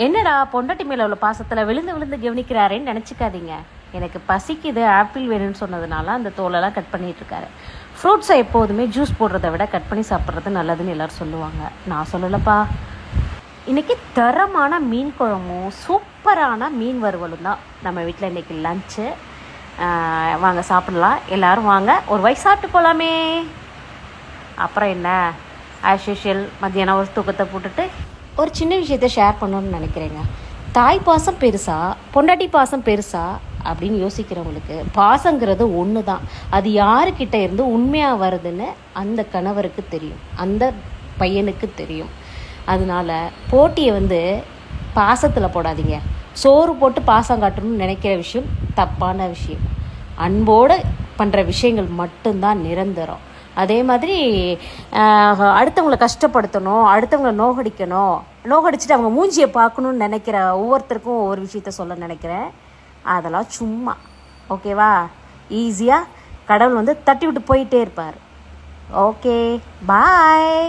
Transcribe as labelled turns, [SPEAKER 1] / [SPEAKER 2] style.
[SPEAKER 1] என்னடா பொண்டாட்டி மேலே உள்ள பாசத்தில் விழுந்து விழுந்து கவனிக்கிறாரேன்னு நினச்சிக்காதீங்க. எனக்கு பசிக்குது, ஆப்பிள் வேணும்னு சொன்னதுனால அந்த தோலெல்லாம் கட் பண்ணிகிட்ருக்காரு. ஃப்ரூட்ஸை எப்போதுமே ஜூஸ் போடுறத விட கட் பண்ணி சாப்பிட்றது நல்லதுன்னு எல்லோரும் சொல்லுவாங்க. நான் சொல்லலப்பா. இன்றைக்கி தரமான மீன் குழம்பும் சூப்பரான மீன் வறுவலும் தான் நம்ம வீட்டில் இன்றைக்கி லஞ்சு. வாங்க சாப்பிடலாம், எல்லோரும் வாங்க, ஒரு வாய் சாப்பிட்டு போகலாமே. அப்புறம் என்ன, ஆஸ் யூஷுவல் மத்தியானம் ஒரு தூக்கத்தை போட்டுட்டு ஒரு சின்ன விஷயத்த ஷேர் பண்ணணும்னு நினைக்கிறேங்க. தாய் பாசம் பெருசா பொண்டாட்டி பாசம் பெருசா அப்படின்னு யோசிக்கிறவங்களுக்கு பாசங்கிறது ஒன்று தான். அது யாருக்கிட்ட இருந்து உண்மையாக வருதுன்னு அந்த கணவருக்கு தெரியும், அந்த பையனுக்கு தெரியும். அதனால போட்டியை பாசத்தில் போடாதீங்க. சோறு போட்டு பாசம் காட்டணும்னு நினைக்கிற விஷயம் தப்பான விஷயம். அன்போடு பண்ணுற விஷயங்கள் மட்டும்தான் நிரந்தரம். அதே மாதிரி அடுத்தவங்களை கஷ்டப்படுத்தணும், அடுத்தவங்களை நோகடிச்சுட்டு அவங்க மூஞ்சியை பார்க்கணுன்னு நினைக்கிற ஒவ்வொருத்தருக்கும் ஒவ்வொரு விஷயத்த சொல்ல நினைக்கிறேன். அதெல்லாம் சும்மா, ஓகேவா? ஈஸியாக கடவுள் தட்டி விட்டு போயிட்டே இருப்பார். ஓகே, பாய்.